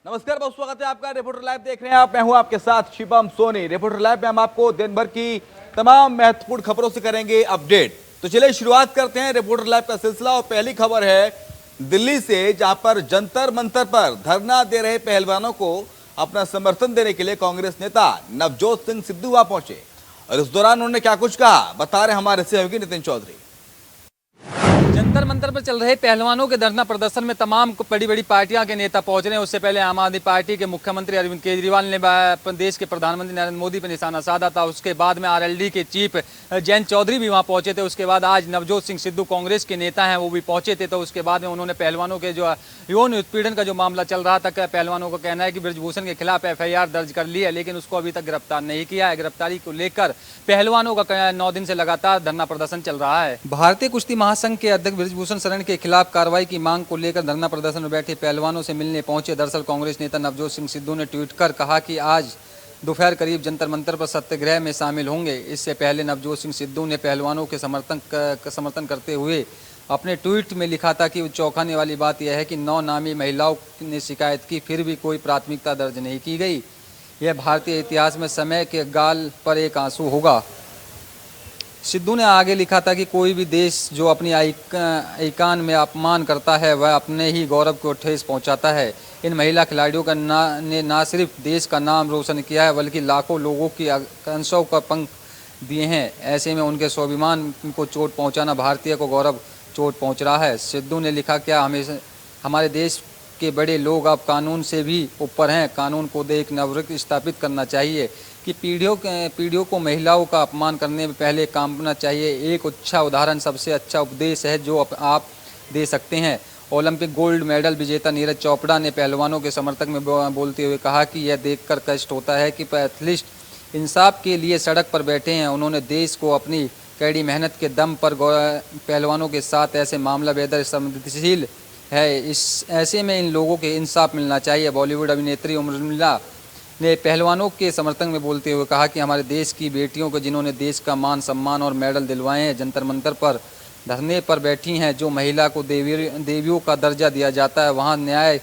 नमस्कार, बहुत स्वागत है आपका रिपोर्टर लाइव देख रहे हैं आप। मैं हूं आपके साथ शिवम सोनी। रिपोर्टर लाइव में हम आपको दिन भर की तमाम महत्वपूर्ण खबरों से करेंगे अपडेट। तो चलिए शुरुआत करते हैं रिपोर्टर लाइव का सिलसिला। और पहली खबर है दिल्ली से, जहां पर जंतर मंतर पर धरना दे रहे पहलवानों को अपना समर्थन देने के लिए कांग्रेस नेता नवजोत सिंह सिद्धू वहां पहुंचे। और इस दौरान उन्होंने क्या कुछ कहा, बता रहे हमारे सहयोगी नितिन चौधरी। जंतर मंतर पर चल रहे पहलवानों के धरना प्रदर्शन में तमाम बड़ी बड़ी पार्टियां के नेता पहुंच रहे हैं। उससे पहले आम आदमी पार्टी के मुख्यमंत्री अरविंद केजरीवाल ने देश के प्रधानमंत्री नरेंद्र मोदी पर निशाना साधा था। उसके बाद में आरएलडी के चीफ जयंत चौधरी भी वहां पहुंचे थे। उसके बाद आज नवजोत सिंह सिद्धू कांग्रेस के नेता हैं, वो भी पहुंचे थे। तो उसके बाद में उन्होंने पहलवानों के जो यौन उत्पीड़न का जो मामला चल रहा था, पहलवानों का कहना है कि ब्रजभूषण के खिलाफ FIR दर्ज कर ली है, लेकिन उसको अभी तक गिरफ्तार नहीं किया है। गिरफ्तारी को लेकर पहलवानों का 9 दिन से लगातार धरना प्रदर्शन चल रहा है। भारतीय कुश्ती महासंघ के अध्यक्ष ब्रजभूषण शरण के खिलाफ कार्रवाई की मांग को लेकर धरना प्रदर्शन में बैठे पहलवानों से मिलने पहुंचे। दरअसल कांग्रेस नेता नवजोत सिंह सिद्धू ने ट्वीट कर कहा कि आज दोपहर करीब जंतर मंतर पर सत्याग्रह में शामिल होंगे। इससे पहले नवजोत सिंह सिद्धू ने पहलवानों के समर्थन करते हुए अपने ट्वीट में लिखा था कि चौंकाने वाली बात यह है कि 9 नामी महिलाओं ने शिकायत की, फिर भी कोई प्राथमिकता दर्ज नहीं की गई। यह भारतीय इतिहास में समय के गाल पर एक आंसू होगा। सिद्धू ने आगे लिखा था कि कोई भी देश जो अपनी आइकान में अपमान करता है, वह अपने ही गौरव को ठेस पहुंचाता है। इन महिला खिलाड़ियों का ने ना सिर्फ देश का नाम रोशन किया है, बल्कि लाखों लोगों की आकांक्षाओं का पंख दिए हैं। ऐसे में उनके स्वाभिमान को चोट पहुंचाना भारतीय को गौरव चोट पहुंच रहा है। सिद्धू ने लिखा, क्या हमेशा हमारे देश के बड़े लोग अब कानून से भी ऊपर हैं। कानून को एक नागरिक स्थापित करना चाहिए कि पीढ़ियों को महिलाओं का अपमान करने में पहले काम करना चाहिए। एक अच्छा उदाहरण, सबसे अच्छा उपदेश है जो आप दे सकते हैं। ओलंपिक गोल्ड मेडल विजेता नीरज चोपड़ा ने पहलवानों के समर्थक में बोलते हुए कहा कि यह देखकर कष्ट होता है कि एथलीट इंसाफ के लिए सड़क पर बैठे हैं। उन्होंने देश को अपनी कड़ी मेहनत के दम पर पहलवानों के साथ ऐसे मामला बेहद संवेदनशील है। ऐसे में इन लोगों के इंसाफ मिलना चाहिए। बॉलीवुड अभिनेत्री उर्मिला ने पहलवानों के समर्थन में बोलते हुए कहा कि हमारे देश की बेटियों को जिन्होंने देश का मान सम्मान और मेडल दिलवाए हैं, जंतर मंतर पर धरने पर बैठी हैं। जो महिला को देवियों का दर्जा दिया जाता है, वहां न्याय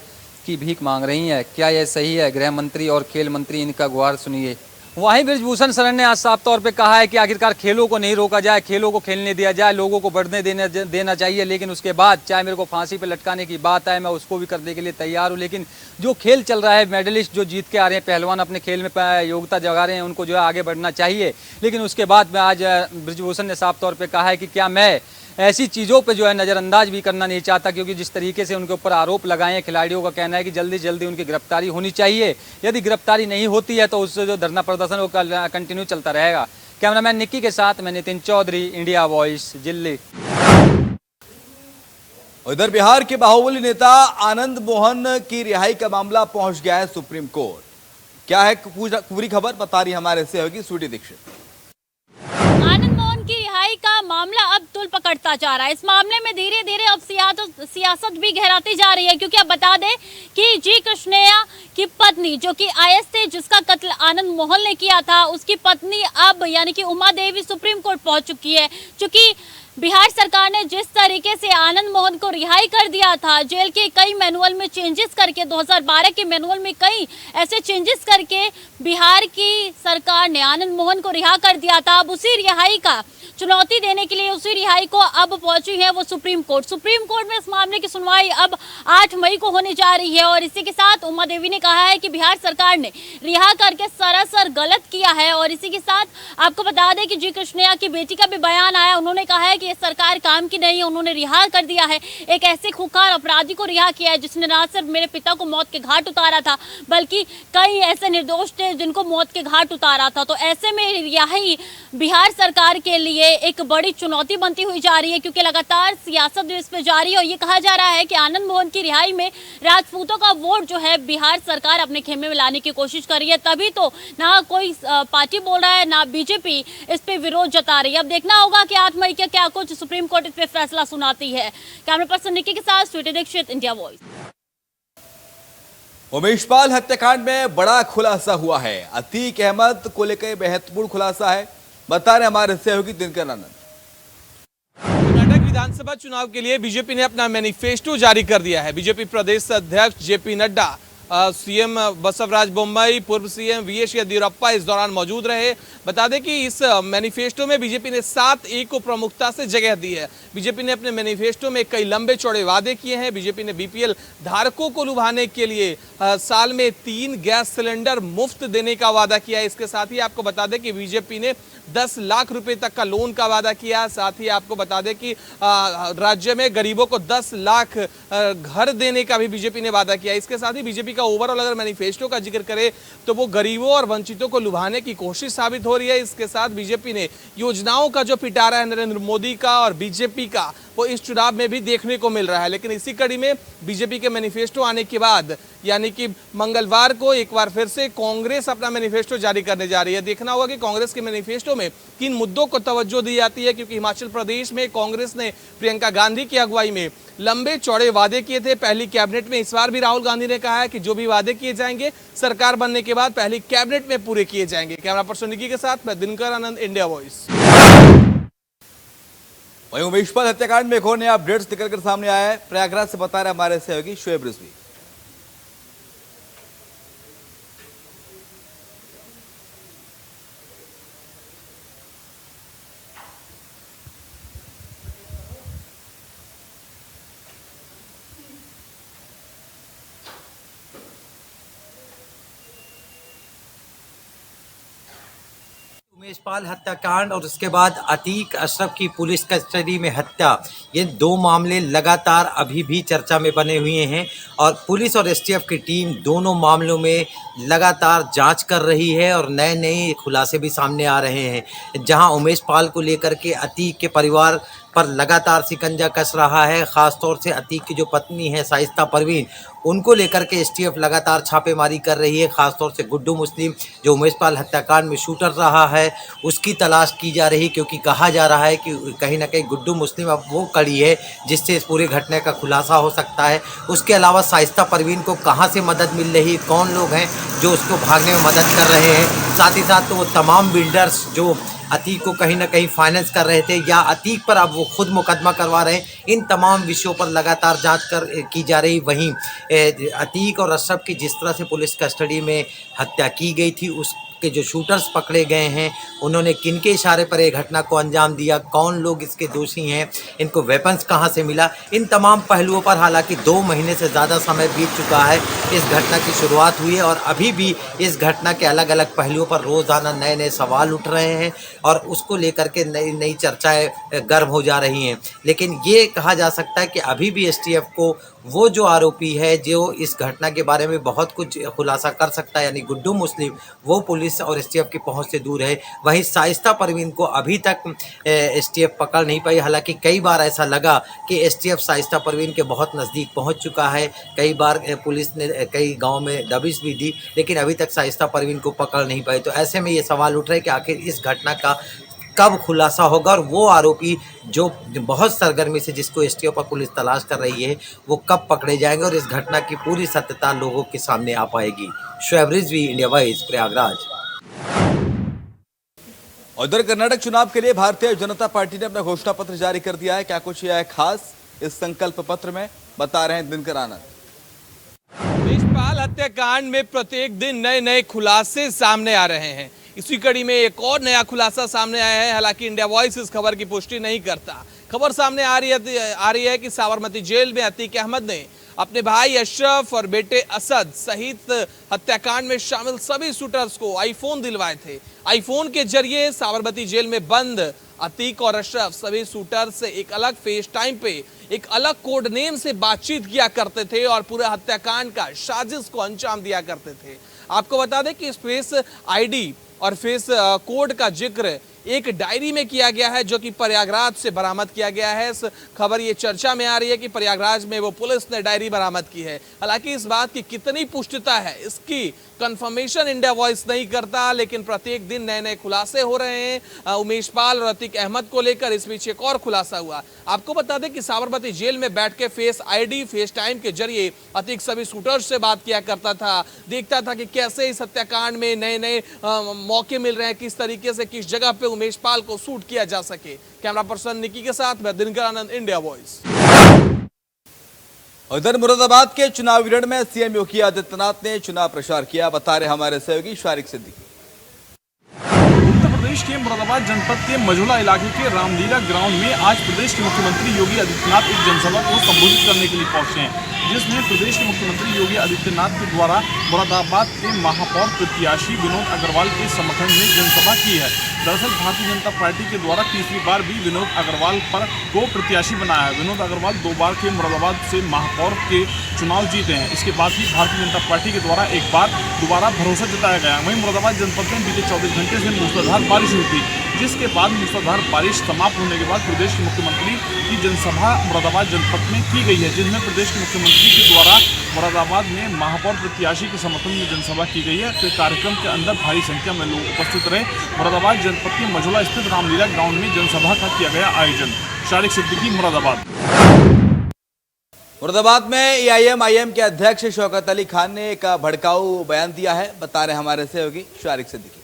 की भीख मांग रही हैं। क्या यह सही है? गृह मंत्री और खेल मंत्री इनका गुहार सुनिए। वहीं ब्रजभूषण शरण ने आज साफ तौर पे कहा है कि आखिरकार खेलों को नहीं रोका जाए, खेलों को खेलने दिया जाए, लोगों को बढ़ने देना चाहिए। लेकिन उसके बाद चाहे मेरे को फांसी पे लटकाने की बात आए, मैं उसको भी करने के लिए तैयार हूँ। लेकिन जो खेल चल रहा है, मेडलिस्ट जो जीत के आ रहे हैं, पहलवान अपने खेल में योग्यता जगा रहे हैं, उनको जो है आगे बढ़ना चाहिए। लेकिन उसके बाद में आज ब्रजभूषण ने साफ तौर पर कहा है कि क्या मैं ऐसी चीज़ों पे जो है नज़रअंदाज भी करना नहीं चाहता, क्योंकि जिस तरीके से उनके ऊपर आरोप लगाए हैं, खिलाड़ियों का कहना है कि जल्दी जल्दी उनकी गिरफ्तारी होनी चाहिए। यदि गिरफ्तारी नहीं होती है तो उससे जो धरना प्रदर्शन वो कंटिन्यू चलता रहेगा। कैमरामैन निक्की के साथ मैं नितिन चौधरी, इंडिया वॉइस, दिल्ली। उधर बिहार के बाहुबली नेता आनंद मोहन की रिहाई का मामला पहुंच गया है सुप्रीम कोर्ट। क्या है पूरी खबर, बता रही हमारे सहयोगी स्वीटी दीक्षित। का मामला अब तूल पकड़ता जा रहा है। इस मामले में धीरे धीरे अब सियासत भी गहराती जा रही है, क्योंकि अब बता दें कि जी कृष्णैया की पत्नी जो कि IS थे, जिसका कत्ल आनंद मोहन ने किया था, उसकी पत्नी अब यानी कि उमा देवी सुप्रीम कोर्ट पहुंच चुकी है। चूंकि बिहार सरकार ने जिस तरीके से आनंद मोहन को रिहाई कर दिया था, जेल के कई मैनुअल में चेंजेस करके, 2012 के मैनुअल में कई ऐसे चेंजेस करके बिहार की सरकार ने आनंद मोहन को रिहा कर दिया था। अब उसी रिहाई का चुनौती देने के लिए, उसी रिहाई को अब पहुंची है वो सुप्रीम कोर्ट। सुप्रीम कोर्ट में इस मामले की सुनवाई अब 8 मई को होने जा रही है। और इसी के साथ उमा देवी ने कहा है कि बिहार सरकार ने रिहा करके सरासर गलत किया है। और इसी के साथ आपको बता दें कि जी कृष्णैया की बेटी का भी बयान आया। उन्होंने कहा है कि ये सरकार काम की नहीं है, उन्होंने रिहा कर दिया है। एक ऐसे खुखार अपराधी को रिहा किया है जिसने ना सिर्फ मेरे पिता को मौत के घाट उतारा था, बल्कि कई ऐसे निर्दोष थे जिनको मौत के घाट उतारा था। तो ऐसे में रिहाई बिहार सरकार के लिए एक बड़ी चुनौती बनती हुई जा रही है, क्योंकि लगातार सियासत जो इस पे जारी है। और ये कहा जा रहा है कि आनंद मोहन की रिहाई में राजपूतों का वोट जो है बिहार सरकार अपने खेमे में लाने की कोशिश कर रही है। तभी तो ना कोई पार्टी बोल रहा है, ना बीजेपी इस पे विरोध जता रही है। अब देखना होगा कि 8 मई के क्या कुछ सुप्रीम कोर्ट इस पे फैसला सुनाती है। कैमरा पर्सन निक्की के साथ स्वीटी दीक्षित, इंडिया वॉइस। उमेश पाल हत्याकांड में बड़ा खुलासा हुआ है। अतीक अहमद को लेकर महत्वपूर्ण खुलासा है, बता रहे हमारे सहयोगी दिनकर आनंद। कर्नाटक विधानसभा चुनाव के लिए बीजेपी ने अपना मैनिफेस्टो जारी कर दिया है। बीजेपी प्रदेश अध्यक्ष जेपी नड्डा सीएम बसवराज बोम्मई, पूर्व सीएम वीएस येदियुरप्पा इस दौरान मौजूद रहे। बता दें कि इस मैनिफेस्टो में बीजेपी ने 7A को प्रमुखता से जगह दी है। बीजेपी ने अपने मैनिफेस्टो में कई लंबे चौड़े वादे किए हैं। बीजेपी ने बीपीएल धारकों को लुभाने के लिए साल में 3 गैस सिलेंडर मुफ्त देने का वादा किया है। इसके साथ ही आपको बता दें कि बीजेपी ने 10 लाख रुपए तक का लोन का वादा किया। साथ ही आपको बता दें कि राज्य में गरीबों को 10 लाख घर देने का भी बीजेपी ने वादा किया। इसके साथ ही बीजेपी का ओवरऑल अगर मैनिफेस्टो का जिक्र करें तो वो गरीबों और वंचितों को लुभाने की कोशिश साबित हो रही है। इसके साथ बीजेपी ने योजनाओं का जो पिटारा है नरेंद्र मोदी का और बीजेपी का, वो इस चुनाव में भी देखने को मिल रहा है। लेकिन इसी कड़ी में बीजेपी के मैनिफेस्टो आने के बाद यानी कि मंगलवार को एक बार फिर से कांग्रेस अपना मैनिफेस्टो जारी करने जा रही है। देखना होगा कि कांग्रेस के मैनिफेस्टो में किन मुद्दों को तवज्जो दी जाती है, क्योंकि हिमाचल प्रदेश में कांग्रेस ने प्रियंका गांधी की अगुवाई में लंबे चौड़े वादे किए थे पहली कैबिनेट में। इस बार भी राहुल गांधी ने कहा है कि जो भी वादे किए जाएंगे सरकार बनने के बाद पहली कैबिनेट में पूरे किए जाएंगे। कैमरा पर्सन निकी के साथ मैं दिनकर आनंद, इंडिया वॉइस। वहीं उमेश पाल हत्याकांड में एक और नया अपडेट्स निकल कर सामने आया है। प्रयागराज से बता रहे हमारे सहयोगी शोएब रिजवी। उमेश पाल हत्याकांड और उसके बाद अतीक अशरफ की पुलिस कस्टडी में हत्या, ये 2 मामले लगातार अभी भी चर्चा में बने हुए हैं और पुलिस और एसटीएफ की टीम दोनों मामलों में लगातार जांच कर रही है और नए नए खुलासे भी सामने आ रहे हैं। जहां उमेश पाल को लेकर के अतीक के परिवार पर लगातार शिकंजा कस रहा है, ख़ासतौर से अतीक की जो पत्नी है शाइस्ता परवीन, उनको लेकर के एसटीएफ लगातार छापेमारी कर रही है। ख़ासतौर से गुड्डू मुस्लिम जो उमेश पाल हत्याकांड में शूटर रहा है उसकी तलाश की जा रही, क्योंकि कहा जा रहा है कि कहीं ना कहीं गुड्डू मुस्लिम अब वो कड़ी है जिससे इस पूरे घटना का खुलासा हो सकता है। उसके अलावा शाइस्ता परवीन को कहाँ से मदद मिल रही है, कौन लोग हैं जो उसको भागने में मदद कर रहे हैं, साथ ही साथ तो वो तमाम बिल्डर्स जो अतीक को कहीं ना कहीं फाइनेंस कर रहे थे या अतीक पर अब वो खुद मुकदमा करवा रहे हैं, इन तमाम विषयों पर लगातार जांच की जा रही। वहीं अतीक और अशरफ की जिस तरह से पुलिस कस्टडी में हत्या की गई थी, उसके जो शूटर्स पकड़े गए हैं उन्होंने किनके इशारे पर ये घटना को अंजाम दिया, कौन लोग इसके दोषी हैं, इनको वेपन्स कहां से मिला, इन तमाम पहलुओं पर हालांकि 2 महीने से ज़्यादा समय बीत चुका है। इस घटना की शुरुआत हुई है और अभी भी इस घटना के अलग अलग पहलुओं पर रोज़ाना नए नए सवाल उठ रहे हैं और उसको लेकर के नई नई चर्चाएं गर्म हो जा रही हैं। लेकिन ये कहा जा सकता है कि अभी भी एसटीएफ को वो जो आरोपी है जो इस घटना के बारे में बहुत कुछ खुलासा कर सकता है, यानी गुड्डू मुस्लिम, वो पुलिस और एसटीएफ की पहुंच से दूर है। वहीं शाइस्ता परवीन को अभी तक एसटीएफ पकड़ नहीं पाई। हालांकि कई बार ऐसा लगा कि एसटीएफ शाइस्ता परवीन के बहुत नज़दीक पहुंच चुका है, कई बार पुलिस ने कई गांव में दबिश भी दी, लेकिन अभी तक शाइस्ता परवीन को पकड़ नहीं पाई। तो ऐसे में ये सवाल उठ रहे हैं कि आखिर इस घटना का कब खुलासा होगा और वो आरोपी जो बहुत सरगर्मी से जिसको एसटीएफ पर पुलिस तलाश कर रही है वो कब पकड़े जाएंगे और इस घटना की पूरी सत्यता लोगों के सामने आ पाएगी। Shoaib Rizvi, India voice, Prayagraj. उधर कर्नाटक चुनाव के लिए भारतीय जनता पार्टी ने अपना घोषणा पत्र जारी कर दिया है। क्या कुछ है खास इस संकल्प पत्र में, बता रहे हैं दिनकर आनंद। उमेश पाल हत्याकांड में प्रत्येक दिन नए नए खुलासे सामने आ रहे हैं। इसी कड़ी में एक और नया खुलासा सामने आया है। हालांकि इंडिया वॉइस इस खबर की पुष्टि नहीं करता। खबर सामने आ रही है कि साबरमती जेल में अतीक अहमद ने अपने भाई अशरफ और बेटे असद सहित हत्याकांड में शामिल सभी शूटर्स को आईफोन दिलवाए थे। आईफोन के जरिए साबरमती जेल में बंद अतीक और अशरफ सभी शूटर से एक अलग फेस टाइम पे एक अलग कोड नेम से बातचीत किया करते थे और पूरे हत्याकांड का साजिश को अंजाम दिया करते थे। आपको बता दें कि इस फेस आईडी और फेस कोड का जिक्र एक डायरी में किया गया है जो कि प्रयागराज से बरामद किया गया है। इस खबर ये चर्चा में आ रही है कि प्रयागराज में वो पुलिस ने डायरी बरामद की है। हालांकि इस बात की कितनी पुष्टता है इसकी कंफर्मेशन इंडिया वॉइस नहीं करता, लेकिन प्रत्येक दिन नए नए खुलासे हो रहे हैं उमेश पाल और अतीक अहमद को लेकर। इस बीच एक और खुलासा हुआ। आपको बता दें कि साबरमती जेल में बैठ के फेस आईडी फेस टाइम के जरिए अतीक सभी शूटर्स से बात किया करता था, देखता था कि कैसे इस हत्याकांड में नए नए मौके मिल रहे हैं, किस तरीके से किस जगह पे उमेश पाल को शूट किया जा सके। कैमरा पर्सन निकी के साथ मैं दिनकर आनंद, इंडिया वॉइस। और इधर मुरादाबाद के चुनावी रण में सीएम योगी आदित्यनाथ ने चुनाव प्रचार किया, बता रहे हमारे सहयोगी शारिक सिद्दीकी। उत्तर प्रदेश के मुरादाबाद जनपद के मझौला इलाके के रामलीला ग्राउंड में आज प्रदेश के मुख्यमंत्री योगी आदित्यनाथ एक जनसभा को संबोधित करने के लिए पहुंचे हैं, जिसमें प्रदेश के मुख्यमंत्री योगी आदित्यनाथ के द्वारा मुरादाबाद के महापौर प्रत्याशी विनोद अग्रवाल के समर्थन में जनसभा की है। दरअसल भारतीय जनता पार्टी के द्वारा तीसरी बार भी विनोद अग्रवाल को प्रत्याशी बनाया है। विनोद अग्रवाल 2 बार के मुरादाबाद से महापौर के चुनाव जीते हैं। इसके बाद ही भारतीय जनता पार्टी के द्वारा एक बार दोबारा भरोसा जताया गया। वहीं मुरादाबाद जनपद में बीते 24 घंटे से मूसलाधार बारिश हुई थी, जिसके बाद मूसलाधार बारिश समाप्त होने के बाद प्रदेश के मुख्यमंत्री की जनसभा मुरादाबाद जनपद में की गई है, जिसमें प्रदेश के मुख्यमंत्री के द्वारा मुरादाबाद में महापौर प्रत्याशी के समर्थन में जनसभा की गई है। तो कार्यक्रम के अंदर भारी संख्या में लोग उपस्थित रहे। मुरादाबाद जनपद के मझौला स्थित रामलीला ग्राउंड में जनसभा का किया गया आयोजन। शारिक सिद्दीकी, मुरादाबाद। मुरादाबाद में एआईएम के अध्यक्ष शौकत अली खान ने एक भड़काऊ बयान दिया है, बता रहे हमारे सहयोगी शारिक सिद्दीकी।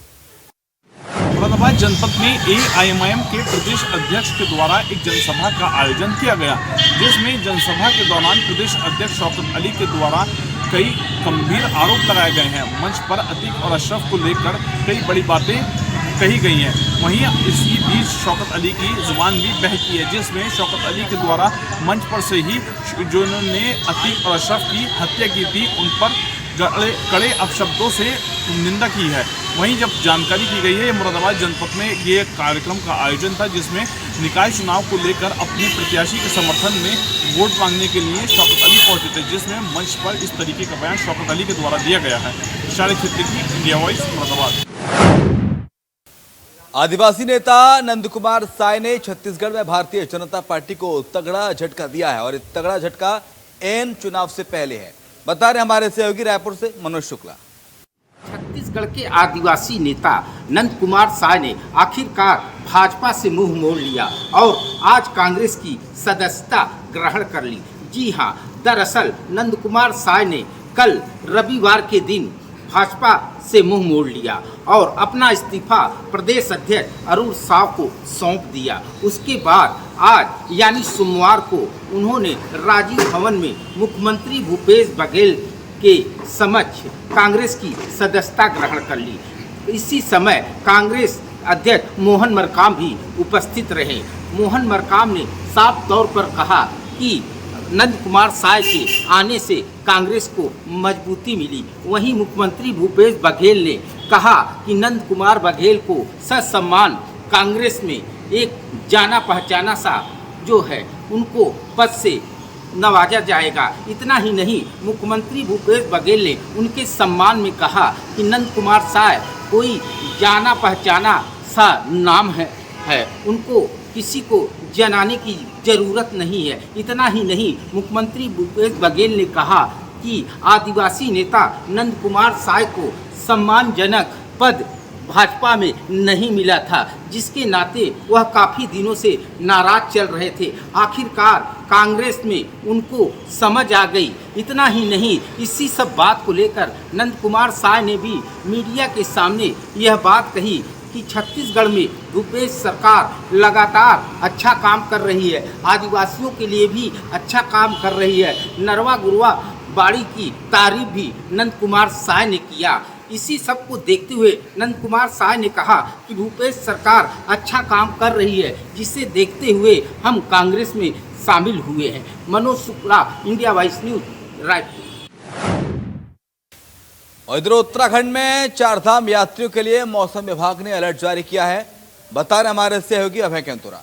मुरादाबाद जनपद में एआईएम के प्रदेश अध्यक्ष के द्वारा एक जनसभा का आयोजन किया गया, जिसमें जनसभा के दौरान प्रदेश अध्यक्ष शौकत अली के द्वारा कई गंभीर आरोप लगाए गए हैं। मंच पर अतीक और अशरफ को लेकर कई बड़ी बातें कही गई हैं। वहीं इसी बीच शौकत अली की जुबान भी बहकी है, जिसमें शौकत अली के द्वारा मंच पर से ही जिन्होंने अतीक और अशरफ की हत्या की थी, उन पर कड़े अपशब्दों से निंदा की है। वहीं जब जानकारी की गई है, मुरादाबाद जनपद में ये कार्यक्रम का आयोजन था, जिसमें निकाय चुनाव को लेकर अपने प्रत्याशी के समर्थन में वोट मांगने के लिए शौकत अली पहुंचे थे, जिसमें मंच पर इस तरीके का बयान शौकत अली के द्वारा दिया गया है। Shariq Siddiqui, India voice, Moradabad. आदिवासी नेता नंद कुमार साय ने छत्तीसगढ़ में भारतीय जनता पार्टी को तगड़ा झटका दिया है, और तगड़ा झटका एन चुनाव से पहले है, बता रहे हमारे सहयोगी रायपुर से मनोज शुक्ला। छत्तीसगढ़ के आदिवासी नेता नंद कुमार साय ने आखिरकार भाजपा से मुंह मोड़ लिया और आज कांग्रेस की सदस्यता ग्रहण कर ली। जी हां, दरअसल नंद कुमार साय ने कल रविवार के दिन भाजपा से मुंह मोड़ लिया और अपना इस्तीफा प्रदेश अध्यक्ष अरुण साव को सौंप दिया। उसके बाद आज यानी सोमवार को उन्होंने राजीव भवन में मुख्यमंत्री भूपेश बघेल के समक्ष कांग्रेस की सदस्यता ग्रहण कर ली। इसी समय कांग्रेस अध्यक्ष मोहन मरकाम भी उपस्थित रहे। मोहन मरकाम ने साफ तौर पर कहा कि नंद कुमार साय के आने से कांग्रेस को मजबूती मिली। वहीं मुख्यमंत्री भूपेश बघेल ने कहा कि नंद कुमार बघेल को ससम्मान कांग्रेस में एक जाना पहचाना सा जो है उनको पद से नवाजा जाएगा। इतना ही नहीं, मुख्यमंत्री भूपेश बघेल ने उनके सम्मान में कहा कि नंद कुमार साय कोई जाना पहचाना सा नाम है, उनको किसी को जनाने की जरूरत नहीं है। इतना ही नहीं, मुख्यमंत्री भूपेश बघेल ने कहा कि आदिवासी नेता नंद कुमार साय को सम्मानजनक पद भाजपा में नहीं मिला था, जिसके नाते वह काफ़ी दिनों से नाराज चल रहे थे। आखिरकार कांग्रेस में उनको समझ आ गई। इतना ही नहीं, इसी सब बात को लेकर नंद कुमार साय ने भी मीडिया के सामने यह बात कही कि छत्तीसगढ़ में भूपेश सरकार लगातार अच्छा काम कर रही है, आदिवासियों के लिए भी अच्छा काम कर रही है। नरवा गुरवा बाड़ी की तारीफ भी नंद कुमार साय ने किया। इसी सब को देखते हुए नंद कुमार साय ने कहा कि भूपेश सरकार अच्छा काम कर रही है, जिसे देखते हुए हम कांग्रेस में शामिल हुए हैं। Manoj Shukla, India voice news, Raipur. और इधर उत्तराखंड में चारधाम यात्रियों के लिए मौसम विभाग ने अलर्ट जारी किया है, बता रहे हमारे सहयोगी अभय कैंतुरा।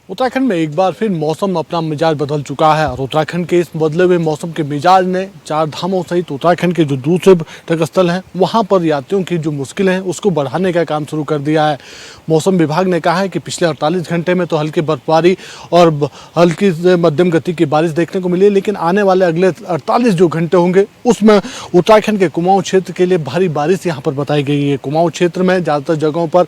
उत्तराखंड में एक बार फिर मौसम अपना मिजाज बदल चुका है और उत्तराखंड के इस बदले हुए मौसम के मिजाज ने चार धामों सहित उत्तराखंड के जो दूसरे पर्यटक स्थल हैं वहां पर यात्रियों की जो मुश्किलें हैं उसको बढ़ाने का काम शुरू कर दिया है। मौसम विभाग ने कहा है कि पिछले 48 घंटे में तो हल्की बर्फबारी और हल्की से मध्यम गति की बारिश देखने को मिली है, लेकिन आने वाले अगले 48 जो घंटे होंगे उसमें उत्तराखंड के कुमाऊं क्षेत्र के लिए भारी बारिश यहाँ पर बताई गई है। कुमाऊं क्षेत्र में ज़्यादातर जगहों पर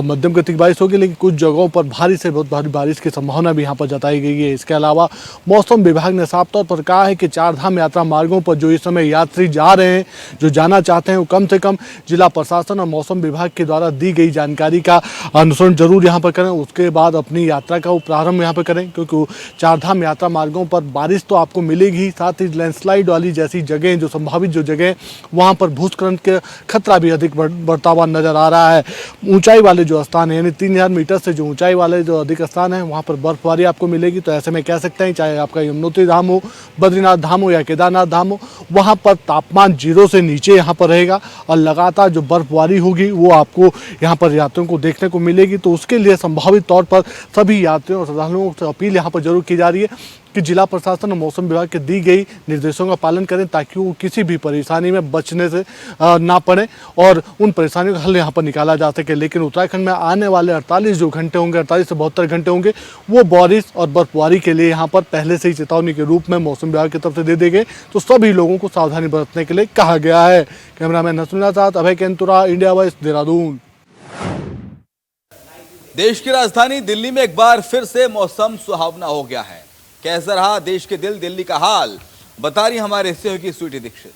मध्यम गति की बारिश होगी, लेकिन कुछ जगहों पर भारी से बहुत भारी बारिश बारिश की संभावना भी यहाँ पर जताई गई है। इसके अलावा मौसम विभाग ने साफ तौर पर कहा है कि चारधाम यात्रा मार्गों पर जो इस समय यात्री जा रहे हैं, जो जाना चाहते हैं, वो कम से कम जिला प्रशासन और मौसम विभाग के द्वारा दी गई जानकारी का अनुसरण जरूर यहाँ पर करें। उसके बाद अपनी यात्रा का प्रारंभ यहाँ पर करें, क्योंकि चारधाम यात्रा मार्गों पर बारिश तो आपको मिलेगी ही, साथ ही लैंडस्लाइड वाली जैसी जगह, जो संभावित जो जगह, वहाँ पर भूस्खलन के खतरा भी अधिक बढ़ता हुआ नजर आ रहा है। ऊंचाई वाले जो स्थान है, यानी 3000 मीटर से जो ऊंचाई वाले जो अधिक स्थान है, वहाँ पर बर्फबारी आपको मिलेगी। तो ऐसे में कह सकते हैं, चाहे आपका यमुनोत्री धाम हो, बद्रीनाथ धाम हो या केदारनाथ धाम हो, वहाँ पर तापमान 0 से नीचे यहाँ पर रहेगा और लगातार जो बर्फबारी होगी वो आपको यहाँ पर यात्रियों को देखने को मिलेगी। तो उसके लिए संभावित तौर पर सभी यात्रियों और श्रद्धालुओं से अपील यहाँ पर जरूर की जा रही है कि जिला प्रशासन और मौसम विभाग के दी गई निर्देशों का पालन करें, ताकि वो किसी भी परेशानी में बचने से ना पड़े और उन परेशानियों का हल यहाँ पर निकाला जा सके। लेकिन उत्तराखंड में आने वाले 48 जो घंटे होंगे, 48 से 72 घंटे होंगे, वो बारिश और बर्फबारी के लिए यहाँ पर पहले से ही चेतावनी के रूप में मौसम विभाग की तरफ से दे दिए गए। तो सभी लोगों को सावधानी बरतने के लिए कहा गया है। कैमरामैन नसरुल्लाह के साथ अभय केंतुरा, इंडिया वॉइस, देहरादून। देश की राजधानी दिल्ली में एक बार फिर से मौसम सुहावना हो गया है। कैसा रहा देश के दिल दिल्ली का हाल, बता रही हमारे सहयोगी स्वीटी दीक्षित।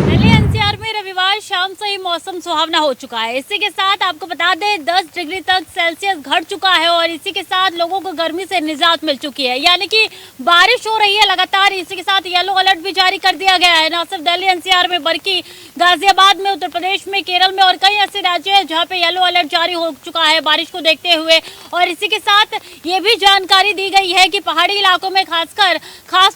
दिल्ली एनसीआर में रविवार शाम से ही मौसम सुहावना हो चुका है। इसी के साथ आपको बता दें 10 डिग्री तक सेल्सियस घट चुका है और इसी के साथ लोगों को गर्मी से निजात मिल चुकी है, यानी कि बारिश हो रही है लगातार। इसी के साथ येलो अलर्ट भी जारी कर दिया गया है, न सिर्फ दिल्ली एनसीआर में बल्कि गाजियाबाद में, उत्तर प्रदेश में, केरल में और कई ऐसे राज्य हैं जहाँ पे येलो अलर्ट जारी हो चुका है बारिश को देखते हुए। और इसी के साथ ये भी जानकारी दी गई है कि पहाड़ी इलाकों में खास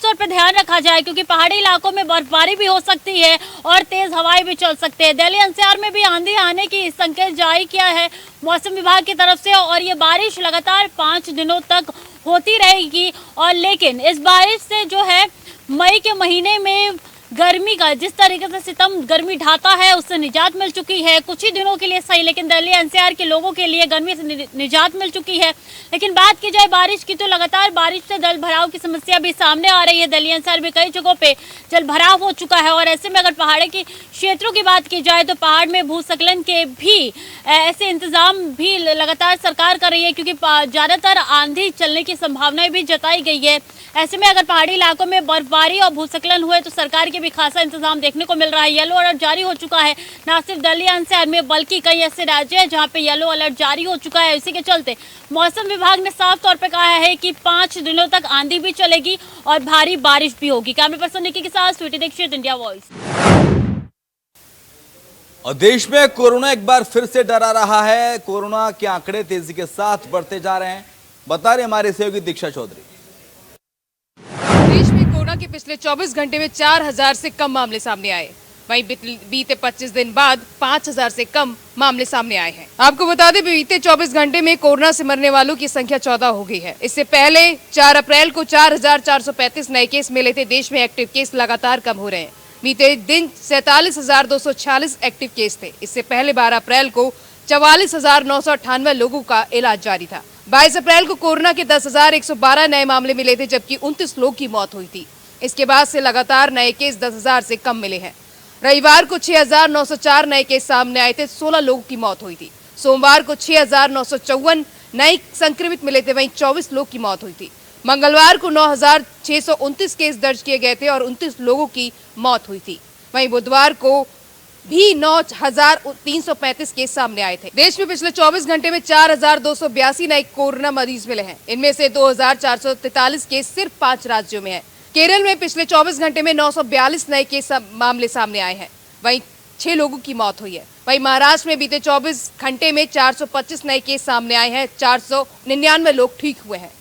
तौर पर ध्यान रखा जाए, क्योंकि पहाड़ी इलाकों में बर्फबारी भी हो सकती है और तेज हवाएं भी चल सकते हैं। दिल्ली एनसीआर में भी आंधी आने की संकेत जारी किया है मौसम विभाग की तरफ से और ये बारिश लगातार 5 दिनों तक होती रहेगी। और लेकिन इस बारिश से जो है मई के महीने में गर्मी का जिस तरीके से सितम गर्मी ढाता है उससे निजात मिल चुकी है, कुछ ही दिनों के लिए सही, लेकिन दिल्ली एनसीआर के लोगों के लिए गर्मी से निजात मिल चुकी है। लेकिन बात की जाए बारिश की, तो लगातार बारिश से जल भराव की समस्या भी सामने आ रही है। दिल्ली एनसीआर में कई जगहों पे जल भराव हो चुका है और ऐसे में अगर पहाड़ी की क्षेत्रों की बात की जाए तो पहाड़ में भूस्खलन के भी ऐसे इंतजाम भी लगातार सरकार कर रही है, क्योंकि ज्यादातर आंधी चलने की संभावनाएं भी जताई गई है। ऐसे में अगर पहाड़ी इलाकों में बर्फबारी और भूस्खलन हुए तो सरकार के भी खासा इंतजाम देखने को मिल रहा है। येलो अलर्ट जारी हो चुका है न सिर्फ दिल्ली एनसीआर में बल्कि कई ऐसे राज्य हैं जहां पे येलो अलर्ट जारी हो चुका है। इसी के चलते मौसम विभाग ने साफ तौर पे कहा है कि 5 दिनों तक आंधी भी चलेगी और भारी बारिश भी होगी। कैमरा पर्सन निकी के साथ स्वीटी दीक्षित, इंडिया वॉइस। और देश में कोरोना एक बार फिर से डरा रहा है। कोरोना के आंकड़े तेजी के साथ बढ़ते जा रहे हैं, बता रहे हमारे सहयोगी दीक्षा चौधरी। देश में कोरोना के पिछले 24 घंटे में 4000 से कम मामले सामने आए। वहीं बीते 25 दिन बाद 5000 से कम मामले सामने आए हैं। आपको बता दें, बीते 24 घंटे में कोरोना से मरने वालों की संख्या 14 हो गई है। इससे पहले 4 अप्रैल को 4435 नए केस मिले थे। देश में एक्टिव केस लगातार कम हो रहे हैं। बीते दिन 47,246 एक्टिव केस थे। इससे पहले 12 अप्रैल को 44,998 लोगों का इलाज जारी था। 22 अप्रैल को कोरोना के 10,112 नए मामले मिले थे, जबकि 29 लोग की मौत हुई थी। इसके बाद से लगातार नए केस 10,000 से कम मिले हैं। रविवार को 6,904 नए केस सामने आए थे, 16 लोगों की मौत हुई थी। सोमवार को 6,954 नए संक्रमित मिले थे, वहीं 24 लोग की मौत हुई थी। मंगलवार को 9,629 केस दर्ज किए गए थे और 29 लोगों की मौत हुई थी। वहीं बुधवार को भी 9,335 केस सामने आए थे। देश में पिछले 24 घंटे में 4,282 नए कोरोना मरीज मिले हैं। इनमें से 2,443 केस सिर्फ 5 राज्यों में है। केरल में पिछले 24 घंटे में 942 नए केस मामले सामने आए हैं, वहीं 6 लोगों की मौत हुई है। वहीं महाराष्ट्र में बीते 24 घंटे में 425 नए केस सामने आए हैं, 499 लोग ठीक हुए हैं।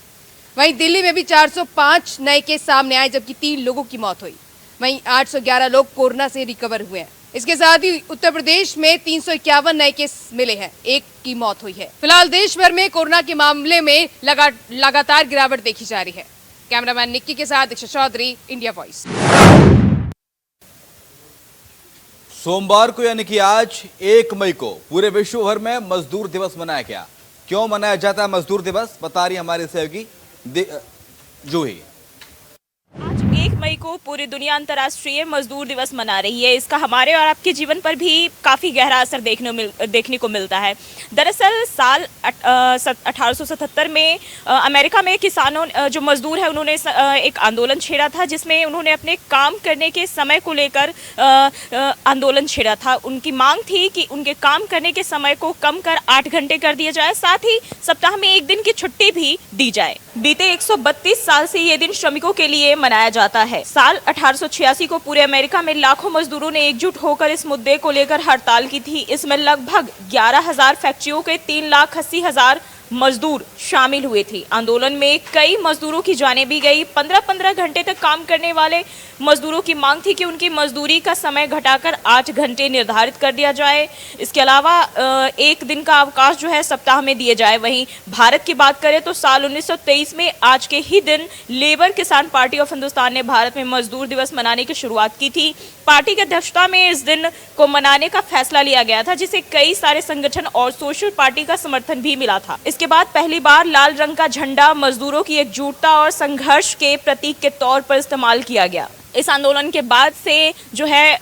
वहीं दिल्ली में भी 405 नए केस सामने आए, जबकि 3 लोगों की मौत हुई। वहीं 811 लोग कोरोना से रिकवर हुए हैं। इसके साथ ही उत्तर प्रदेश में 351 नए केस मिले हैं, 1 की मौत हुई है। फिलहाल देश भर में कोरोना के मामले में लगातार गिरावट देखी जा रही है। कैमरामैन निक्की के साथ दीक्षा चौधरी, इंडिया वॉइस। सोमवार को यानी कि आज 1 मई को पूरे विश्व भर में मजदूर दिवस मनाया गया। क्यों मनाया जाता है मजदूर दिवस, बता रही हमारे सहयोगी जूही। आज 1 मई को पूरी दुनिया अंतर्राष्ट्रीय मजदूर दिवस मना रही है। इसका हमारे और आपके जीवन पर भी काफ़ी गहरा असर देखने को मिलता है। दरअसल साल 1877 में अमेरिका में किसानों जो मजदूर है उन्होंने एक आंदोलन छेड़ा था, जिसमें उन्होंने अपने काम करने के समय को लेकर आंदोलन छेड़ा था। उनकी मांग थी कि उनके काम करने के समय को कम कर 8 घंटे कर दिया जाए, साथ ही सप्ताह में 1 दिन की छुट्टी भी दी जाए। बीते 132 साल से ये दिन श्रमिकों के लिए मनाया जाता है। साल 1886 को पूरे अमेरिका में लाखों मजदूरों ने एकजुट होकर इस मुद्दे को लेकर हड़ताल की थी। इसमें लगभग 11,000 फैक्ट्रियों के 3,80,000 मजदूर शामिल हुए थे। आंदोलन में कई मजदूरों की जानें भी गई। 15-15 घंटे तक काम करने वाले मजदूरों की मांग थी कि उनकी मजदूरी का समय घटाकर 8 घंटे निर्धारित कर दिया जाए। इसके अलावा 1 दिन का अवकाश जो है सप्ताह में दिए जाए। वहीं भारत की बात करें तो साल 1923 में आज के ही दिन लेबर किसान पार्टी ऑफ हिंदुस्तान ने भारत में मजदूर दिवस मनाने की शुरुआत की थी। पार्टी की अध्यक्षता में इस दिन को मनाने का फैसला लिया गया था, जिसे कई सारे संगठन और सोशल पार्टी का समर्थन भी मिला था। इसके बाद पहली बार लाल रंग का झंडा मजदूरों की एकजुटता और संघर्ष के प्रतीक के तौर पर इस्तेमाल किया गया। इस आंदोलन के बाद से जो है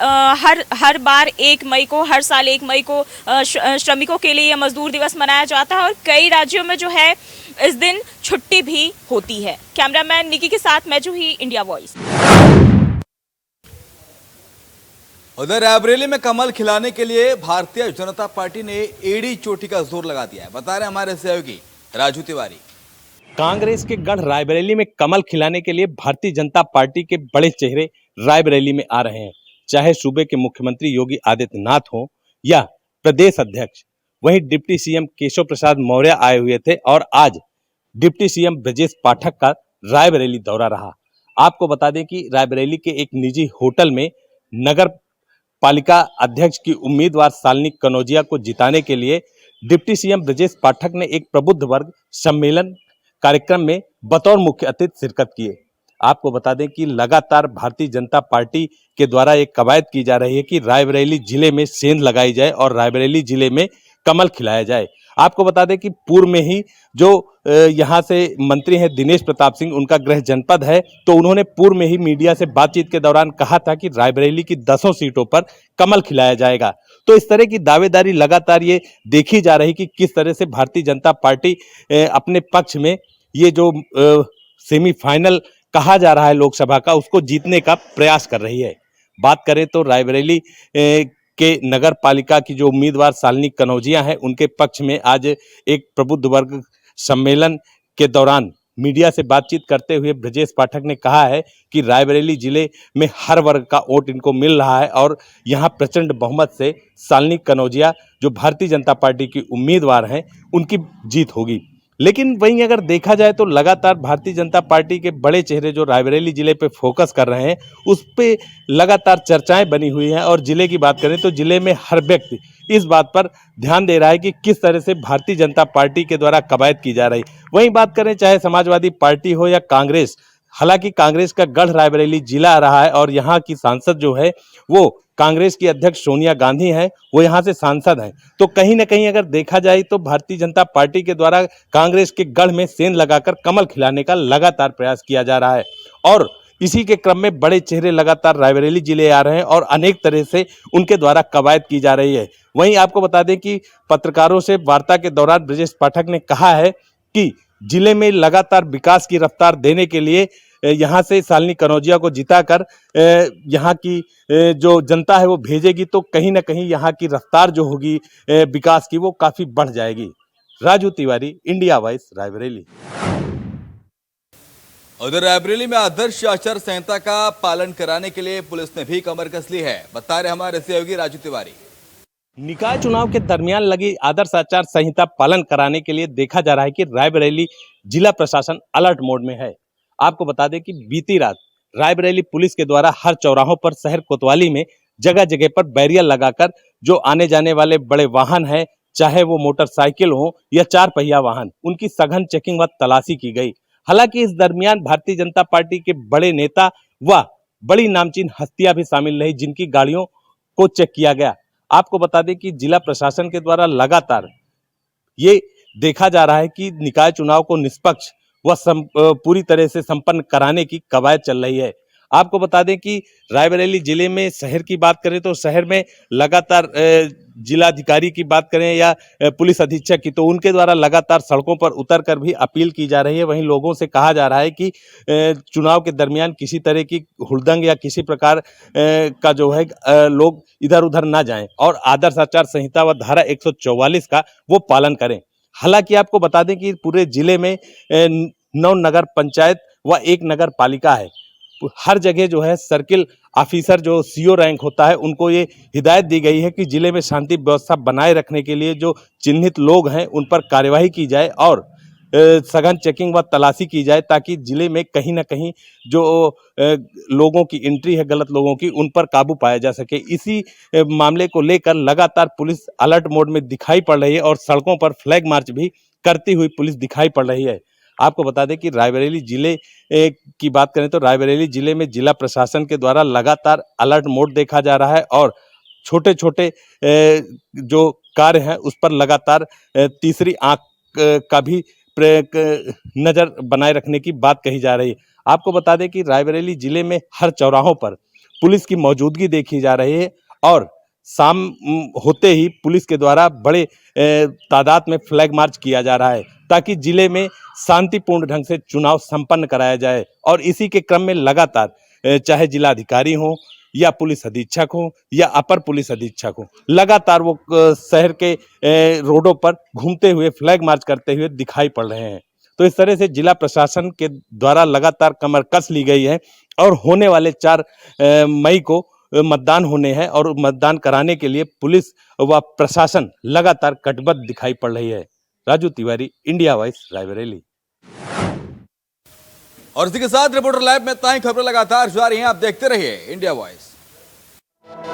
हर बार 1 मई को, हर साल 1 मई को श्रमिकों के लिए मजदूर दिवस मनाया जाता है और कई राज्यों में जो है इस दिन छुट्टी भी होती है। कैमरामैन निकी के साथ मैं जूही, इंडिया वॉइस। उधर रायबरेली में कमल खिलाने के लिए भारतीय जनता पार्टी ने एड़ी चोटी का जोर लगा दिया है। बता रहे हमारे सहयोगी राजू तिवारी। कांग्रेस के गढ़ रायबरेली में कमल खिलाने के लिए भारतीय जनता पार्टी के बड़े चेहरे रायबरेली में आ रहे हैं, चाहे सूबे के मुख्यमंत्री योगी आदित्यनाथ हो या प्रदेश अध्यक्ष। वहीं डिप्टी सीएम केशव प्रसाद मौर्य आए हुए थे और आज डिप्टी सीएम ब्रजेश पाठक का रायबरेली दौरा रहा। आपको बता दें कि रायबरेली के एक निजी होटल में नगर पालिका अध्यक्ष की उम्मीदवार शालिनी कनौजिया को जिताने के लिए डिप्टी सीएम ब्रजेश पाठक ने एक प्रबुद्ध वर्ग सम्मेलन कार्यक्रम में बतौर मुख्य अतिथि शिरकत किए। आपको बता दें कि लगातार भारतीय जनता पार्टी के द्वारा एक कवायद की जा रही है कि रायबरेली जिले में सेंध लगाई जाए और रायबरेली जिले में कमल खिलाया जाए। आपको बता दें कि पूर्व में ही जो यहाँ से मंत्री हैं दिनेश प्रताप सिंह, उनका गृह जनपद है, तो उन्होंने पूर्व में ही मीडिया से बातचीत के दौरान कहा था कि रायबरेली की 10 सीटों पर कमल खिलाया जाएगा। तो इस तरह की दावेदारी लगातार ये देखी जा रही कि किस तरह से भारतीय जनता पार्टी अपने पक्ष में ये जो सेमीफाइनल कहा जा रहा है लोकसभा का, उसको जीतने का प्रयास कर रही है। बात करें तो रायबरेली के नगर पालिका की जो उम्मीदवार शालिनी कनौजिया हैं, उनके पक्ष में आज एक प्रबुद्ध वर्ग सम्मेलन के दौरान मीडिया से बातचीत करते हुए ब्रजेश पाठक ने कहा है कि रायबरेली जिले में हर वर्ग का वोट इनको मिल रहा है और यहाँ प्रचंड बहुमत से शालिनी कनौजिया जो भारतीय जनता पार्टी की उम्मीदवार हैं, उनकी जीत होगी। लेकिन वहीं अगर देखा जाए तो लगातार भारतीय जनता पार्टी के बड़े चेहरे जो रायबरेली जिले पे फोकस कर रहे हैं, उस पे लगातार चर्चाएं बनी हुई हैं। और जिले की बात करें तो जिले में हर व्यक्ति इस बात पर ध्यान दे रहा है कि किस तरह से भारतीय जनता पार्टी के द्वारा कवायद की जा रही। वहीं बात करें चाहे समाजवादी पार्टी हो या कांग्रेस, हालांकि कांग्रेस का गढ़ रायबरेली जिला रहा है और यहाँ की सांसद जो है वो कांग्रेस की अध्यक्ष सोनिया गांधी हैं, वो यहाँ से सांसद हैं। तो कहीं ना कहीं अगर देखा जाए तो भारतीय जनता पार्टी के द्वारा कांग्रेस के गढ़ में सेंध लगाकर कमल खिलाने का लगातार प्रयास किया जा रहा है और इसी के क्रम में बड़े चेहरे लगातार रायबरेली जिले आ रहे हैं और अनेक तरह से उनके द्वारा कवायद की जा रही है। वहीं आपको बता दें कि पत्रकारों से वार्ता के दौरान ब्रजेश पाठक ने कहा है कि जिले में लगातार विकास की रफ्तार देने के लिए यहाँ से शालिनी कनौजिया को जिताकर यहाँ की जो जनता है वो भेजेगी, तो कहीं ना कहीं यहाँ की रफ्तार जो होगी विकास की वो काफी बढ़ जाएगी। Raju Tiwari, India voice, Raebareli. उधर रायबरेली में आदर्श आचार संहिता का पालन कराने के लिए पुलिस ने भी कमर कस ली है। बता रहे हमारे सहयोगी राजू तिवारी। निकाय चुनाव के दरमियान लगी आदर्श आचार संहिता पालन कराने के लिए देखा जा रहा है कि रायबरेली जिला प्रशासन अलर्ट मोड में है। आपको बता दें कि बीती रात रायबरेली पुलिस के द्वारा हर चौराहों पर शहर कोतवाली में जगह जगह पर बैरियर लगाकर जो आने जाने वाले बड़े वाहन हैं, चाहे वो मोटरसाइकिल हो या 4 पहिया वाहन, उनकी सघन चेकिंग व तलाशी की गई। हालांकि इस दरमियान भारतीय जनता पार्टी के बड़े नेता व बड़ी नामचीन हस्तियां भी शामिल रही, जिनकी गाड़ियों को चेक किया गया। आपको बता दें कि जिला प्रशासन के द्वारा लगातार ये देखा जा रहा है कि निकाय चुनाव को निष्पक्ष व पूरी तरह से संपन्न कराने की कवायद चल रही है। आपको बता दें कि रायबरेली जिले में शहर की बात करें तो शहर में लगातार जिलाधिकारी की बात करें या पुलिस अधीक्षक की, तो उनके द्वारा लगातार सड़कों पर उतरकर भी अपील की जा रही है। वहीं लोगों से कहा जा रहा है कि चुनाव के दरमियान किसी तरह की हुड़दंग या किसी प्रकार का जो है लोग इधर उधर ना जाएं और आदर्श आचार संहिता व धारा 144 का वो पालन करें। हालांकि आपको बता दें कि पूरे जिले में 9 नगर पंचायत व 1 नगर पालिका है। हर जगह जो है सर्किल ऑफिसर जो सीओ रैंक होता है उनको ये हिदायत दी गई है कि जिले में शांति व्यवस्था बनाए रखने के लिए जो चिन्हित लोग हैं उन पर कार्यवाही की जाए और सघन चेकिंग व तलाशी की जाए, ताकि जिले में कहीं ना कहीं जो लोगों की एंट्री है गलत लोगों की, उन पर काबू पाया जा सके। इसी मामले को लेकर लगातार पुलिस अलर्ट मोड में दिखाई पड़ रही है और सड़कों पर फ्लैग मार्च भी करती हुई पुलिस दिखाई पड़ रही है। आपको बता दें कि रायबरेली जिले की बात करें तो रायबरेली जिले में जिला प्रशासन के द्वारा लगातार अलर्ट मोड देखा जा रहा है और छोटे छोटे जो कार्य हैं उस पर लगातार तीसरी आंख का भी नजर बनाए रखने की बात कही जा रही है। आपको बता दें कि रायबरेली जिले में हर चौराहों पर पुलिस की मौजूदगी देखी जा रही है और शाम होते ही पुलिस के द्वारा बड़े तादाद में फ्लैग मार्च किया जा रहा है, ताकि जिले में शांतिपूर्ण ढंग से चुनाव संपन्न कराया जाए। और इसी के क्रम में लगातार चाहे जिलाधिकारी हो या पुलिस अधीक्षक हो या अपर पुलिस अधीक्षक हो, लगातार वो शहर के रोडों पर घूमते हुए फ्लैग मार्च करते हुए दिखाई पड़ रहे हैं। तो इस तरह से जिला प्रशासन के द्वारा लगातार कमर कस ली गई है और होने वाले 4 मई को मतदान होने हैं और मतदान कराने के लिए पुलिस व प्रशासन लगातार कटिबद्ध दिखाई पड़ रही है। Raju Tiwari, India voice, Raebareli. और इसी के साथ रिपोर्टर लाइव में इतना ही। खबरें लगातार जारी हैं, आप देखते रहिए इंडिया वॉइस।